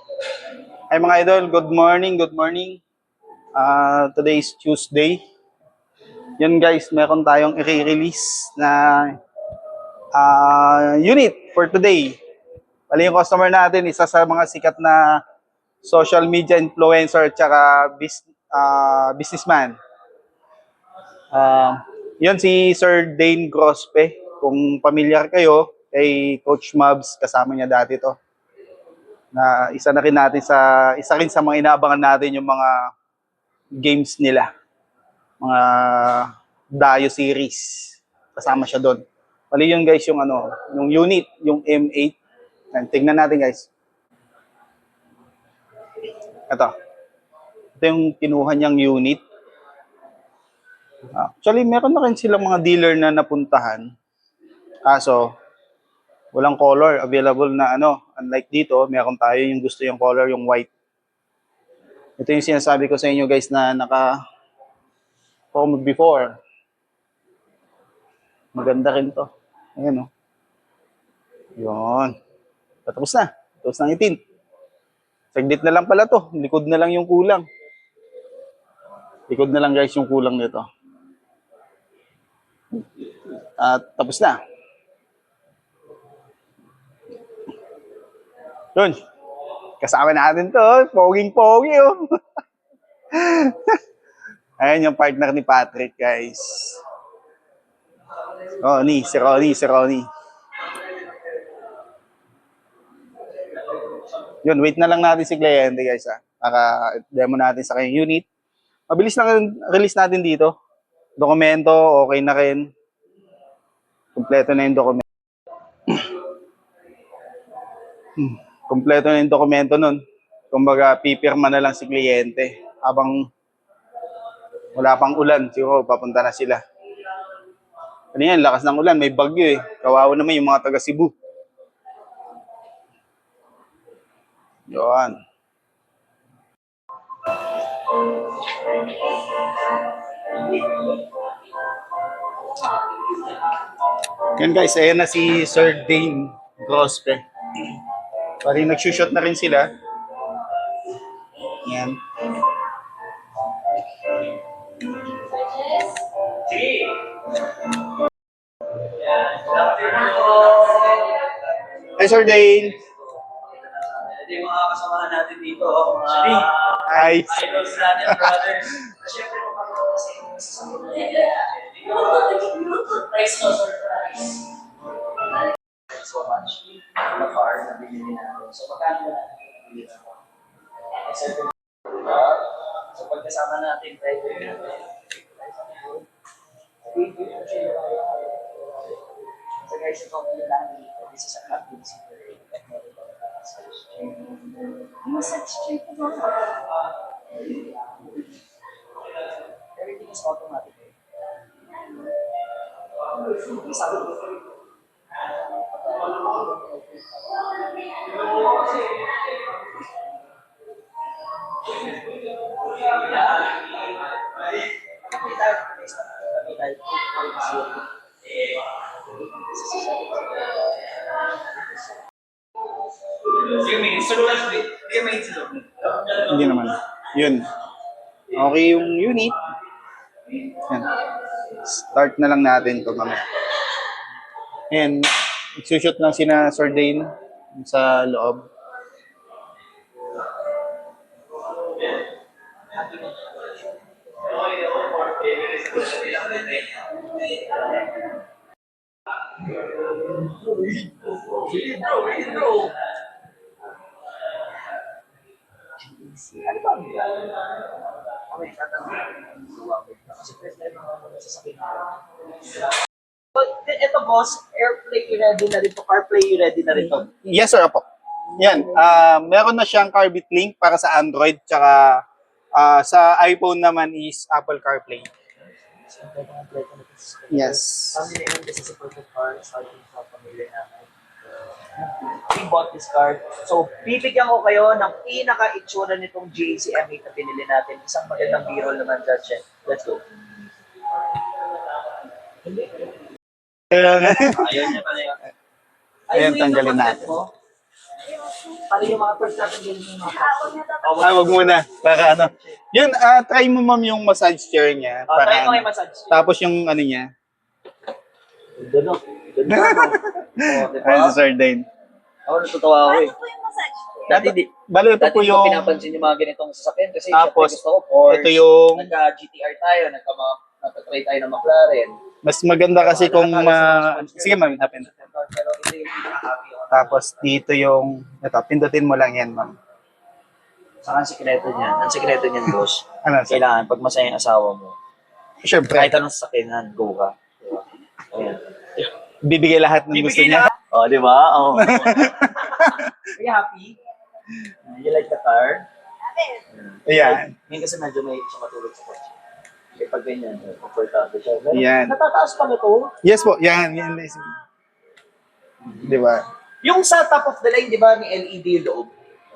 Hi mga idol, good morning, good morning. Today is Tuesday. Yun guys, meron tayong i-release na unit for today. Bali yung customer natin, isa sa mga sikat na social media influencer at saka businessman. Yun si Sir Dane Grospe. Kung familiar kayo, kay Coach Mabs, kasama niya dati to. Na isa na rin natin isa rin sa mga inaabangan natin yung mga games nila. Mga Dayo series. Kasama siya doon. Bali yun guys, yung unit, yung M8. Yan, tingnan natin guys. Ito. Ito yung kinuha niyang unit. Actually, meron na rin silang mga dealer na napuntahan. Kaso, walang color available na unlike dito, meron tayo yung gusto yung color, yung white. Ito yung sinasabi ko sa inyo guys na naka-home before. Maganda rin to. Ayan o. Yun. Tapos na. Tapos ng itin. Saglit na lang pala to. Likod na lang yung kulang. Likod na lang guys yung kulang nito. At tapos na. Yun. Kasama natin to. Poging-pogi oh. Ayan yung partner ni Patrick guys. Si Ronnie. Yun, wait na lang natin si kliyente guys para demo natin sa kanyang unit. Mabilis lang release natin dito. Dokumento, okay na rin. Kompleto na yung dokumento. Kompleto na yung dokumento nun. Kumbaga, pipirma na lang si kliyente. Habang wala pang ulan, siguro papunta na sila. Ano yan, lakas ng ulan, may bagyo eh. Kawawa naman yung mga taga Cebu. Yun. Yan guys, ayan na si Sir Dane Grospe. Parang nagsushoot na rin sila. Yan. Hi Sir Dane. Ito yung mga kasamahan natin dito, mga Hi. idols natin, brothers. Siyempre, surprise no surprise. Thank you so much. The car na binili natin. So, magkano na natin binili natin? So, pagkasama natin, driver natin. So, guys, ito ang pinitahan dito. This is a captain secret. Everything is automatic. Hindi naman. Yun. Okay yung unit. Yan. Start na lang natin ito mamaya. And shoot lang sina Sir Dane sa loob. Ano ba? Ito boss, AirPlay ready na rin to, CarPlay ready na rin to. Yes sir, apo. Yan. Meron na siyang Carbit link para sa Android, tsaka sa iPhone naman is Apple CarPlay. Yes. Family and this is a perfect car, starting sa pamilya namin. We bought this car. So, bibigyan ko kayo ng pinaka-itsura nitong GAC M8 na binili natin. Isang magandang B-roll naman dyan, Chef. Let's go. Ayun. Ayun niya pala yun. Ayun, tanggalin natin. Paano yung mga first natin din yung mga Wag muna. Para ano. Yun, try mo ma'am yung massage chair niya. Para, try mo yung massage. Tapos yung ano niya. Doon, doon na. Diba? Ayun si Sir Dane. Ako natutuwa ako eh. Paano po yung massage? Dati di, Bali, ito dati po di ko yung... pinapansin yung mga ganitong sasakyan kasi Tapos, syempre gusto ko Porsche. ito yung... Nagka-GTR tayo, nagka-try tayo ng McLaren. Mas maganda kasi kung... sige ma'am, hanapin. Pero ito yung pinaka-happy ako. Tapos dito yung... Ito, pindutin mo lang yan ma'am. Saka ang sikreto niyan. Ang sikreto niyan, boss. Ano? Sir? Kailangan, pag masaya yung asawa mo, Siyempre, kahit anong sasakyan, go ka. Diba? Ayan. bibigay lahat ng gusto niya. Oh, di ba? Oh. Are you happy? You like the car? Ayan. Ngayon kasi medyo may siya matulog sa kotse. Kasi pag ganyan, comfortable siya. Pero Yan. natataas pa na to. Yes po, yan. Yan. Di ba? Yung sa top of the line, di ba, may LED yung loob?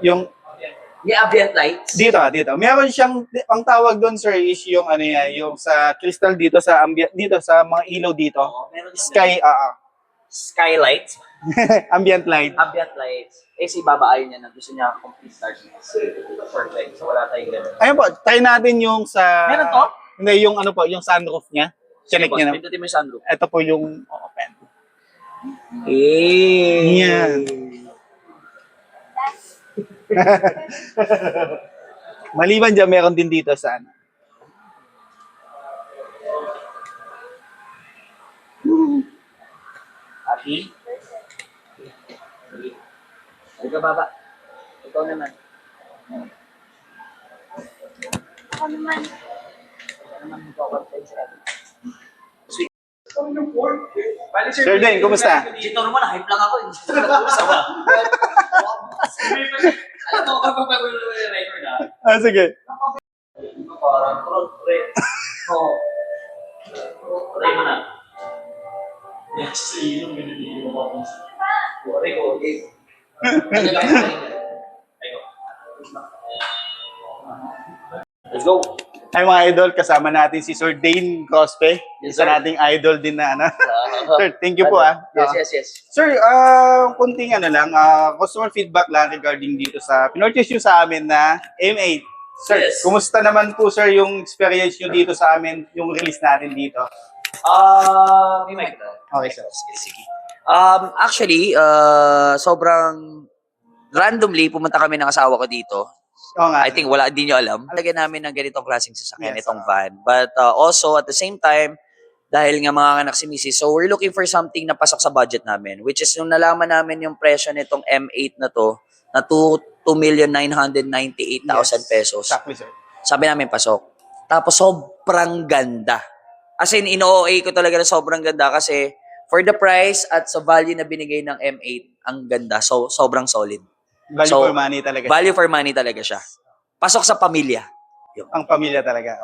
Yung May ambient lights. dito. Meron siyang ang tawag doon sir is yung ano yan, yung sa crystal dito sa ambient dito sa mga ilaw dito. Oo, meron din Sky skylights. ambient light. Ambient lights. Eh, si Baba ayaw niya na gusto niya complete darkness. Perfect. So, wala tayong ganun. Ayun po, try natin yung sa Meron to? Hindi, yung ano po, yung sunroof niya. Check niya na. Pindutin mo yung sunroof. Ito po yung open. Eh. Yan. Maliban dyan, meron din dito sa ano. Happy? Ay ka, Baba. Ikaw naman. Ako naman. Ikaw naman magkakontent sa atin. Sir Dane, kumusta? Si Toro mo, na-hype lang ako. Hindi ko nag-uusap. Alam mo, kapag mag-record ah. Sige. Parang front pre. Oo. Try mo na. Yes, yun yung binibigyan mo ako. Pare ko, okay. Ano lang tayo? Let's go. Ay mga idol, kasama natin si Sir Dane Grospe. Yes, Isa sir. nating idol din na ano. Sir, thank you po Yes. Sir, kunting ano lang, customer feedback lang regarding dito sa pinorchase nyo sa amin na M8. Sir, Yes. kumusta naman po sir yung experience nyo dito sa amin, yung release natin dito? May mic na. Okay sir. Sige. Actually, sobrang randomly pumunta kami ng asawa ko dito. Oo nga. I think wala din nyo alam. Lagyan namin ng ganitong klaseng sasakyan, Yes, itong van. But also, at the same time, dahil nga mga anak si Mrs. So, we're looking for something na pasok sa budget namin. Which is, nung nalaman namin yung presyo nitong M8 na to, na 2,998,000 pesos. Exactly sir. Sabi namin, pasok. Tapos, sobrang ganda. As in, in-OA ko talaga na sobrang ganda kasi for the price at sa value na binigay ng M8, ang ganda. So, sobrang solid. Value So, for money talaga. Value for money talaga siya. Pasok sa pamilya. Ang pamilya talaga.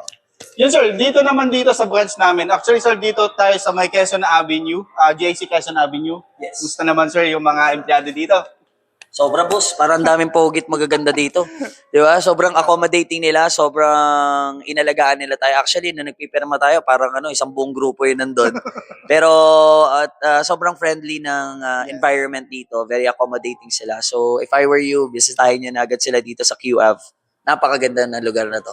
Yun sir, dito naman dito sa branch namin. Actually sir, dito tayo sa may Quezon Avenue, GIC Quezon Avenue. Yes. Gusto naman sir yung mga empleyado dito. Sobra, boss. Parang daming pogit magaganda dito. Di ba? Sobrang accommodating nila. Sobrang inalagaan nila tayo. Actually, nung nagpipirma tayo, parang isang buong grupo yun nandun. Pero sobrang friendly ng environment dito. Very accommodating sila. So, if I were you, bisitahin nyo na agad sila dito sa QF. Napakaganda ng lugar na to.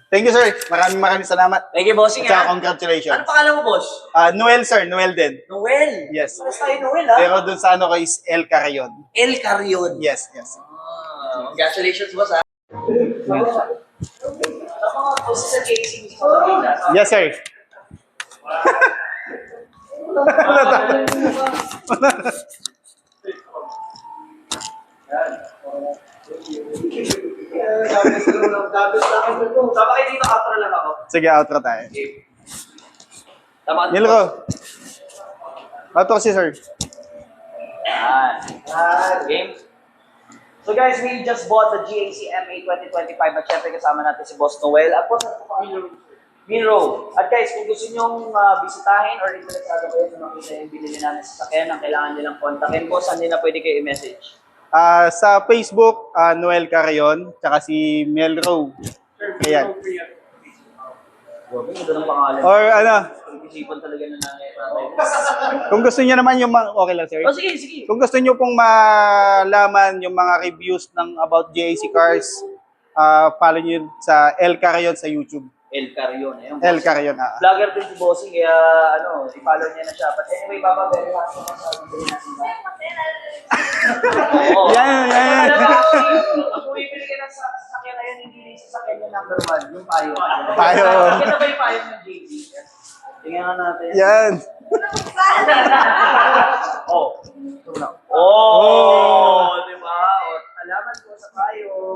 Thank you sir. Maraming salamat. Thank you, bossing. At saka Ano congratulations. pangalan mo, boss? Noel sir, Noel din. Noel. Yes. Paras tayo, Noel, ha? Pero dun sa ano ko is El Carrion. El Carrion. Yes. Congratulations, boss, ha? Ako nga, boss, sa JC. Yes sir. Sama kayo dito, outro lang ako. Sige, outro tayo. Tama. Nilro. Outro si sir. Game. So guys, we just bought the GAC MA 2025 at syempre kasama natin si Boss Noel. At Boss, Minro. At guys, kung gusto nyong bisitahin or interesado kayo sa makita yung binili namin sa sakyan, ang kailangan nilang kontakin, Boss, saan nila pwede kayo i-message? Sa Facebook, Noel Carrion, tsaka si Melro. Ayan. Grabe, ganda ng pangalan. Or ano, pag-isipan talaga ng nanay at tatay mo. Kung gusto niyo naman yung mga, okay lang sir. Oh, sige, sige. Kung gusto niyo pong malaman yung mga reviews ng about JAC cars, follow niyo sa El Carrion sa YouTube. El Carrion. Ayun, El Carrion. vlogger din si Bossing, kaya i-follow niya na siya. But anyway, Papa, very happy na sa bibili natin ba? Oo. Yan. Alam mo, kung bibili ka ng sasakyan na yun, hindi rin sasakyan yung number 1, yung payo. Payo. Kita ba yung payo ng JD? Tingnan nga natin. Yan. Oh. Oh! Diba? Salamat po sa payo.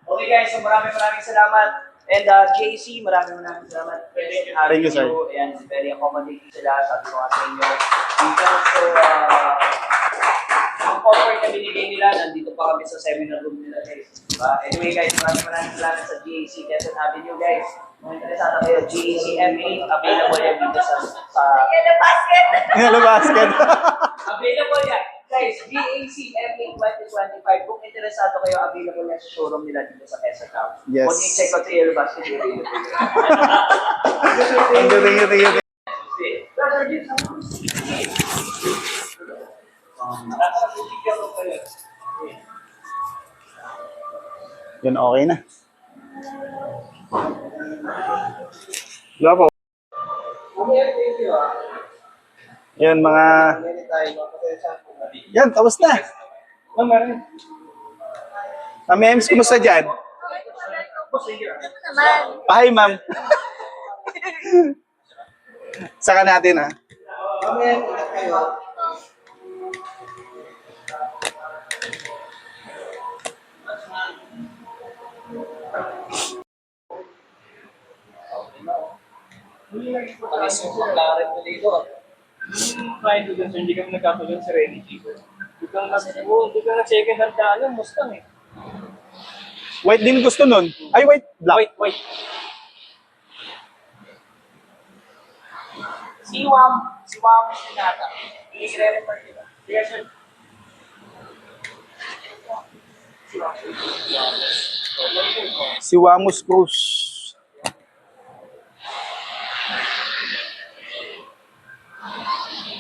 Okay guys, so maraming salamat. And JC, maraming salamat. Thank you, sir. And very accommodating sila. Sabi ko nga sa inyo. So, ang comfort na binigay nila, nandito pa kami sa seminar room nila guys. Anyway guys, maraming salamat sa JC Quezon Avenue guys. Kung interesado kayo, JC M8, available yan dito sa Yellow basket. Hello, basket. available yan. Guys, GAC M8 2025. Kung interesado kayo, available yan sa showroom nila dito sa Quezon Town. Yes. Kung i-check out sa Yellow Basket, Thank you. Yun, okay na. Diba po? Yan, mga... Yan, tapos na. Mems, kumusta dyan? Naman. Hi, ma'am. Saka natin, ha? Fine doon sir, hindi kami nagkatulong sa Ready Chico. Di ka nag-second hand na alam, Mustang eh. White din gusto nun. Ay, white. Black. Wait. Si Wam Sinata. I-refer nila. Yes sir. Si Wamos Cruz.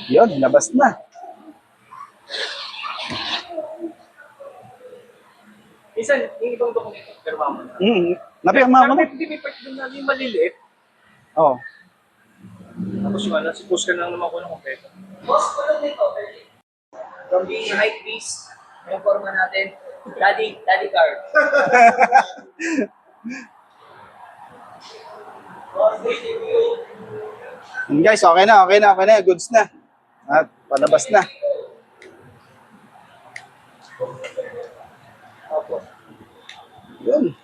Yun, labas na. Minsan, yung ibang dokumento, pero mama na. Napirma mo na. Hindi may part doon na yung maliliit. Oh. Tapos yung ano, suppose ka lang naman ko ng kompleto. Boss, tulong nito. From the hype beast, yung forma natin. Daddy card. Boss, thank you. Yun guys, okay na. Goods na. At palabas na. Yun.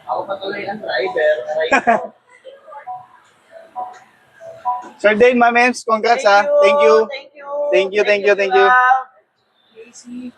Ako patuloy ang driver. Sir Dane, Mamems, congrats ha. Thank you. Thank you. Thank you. Casey.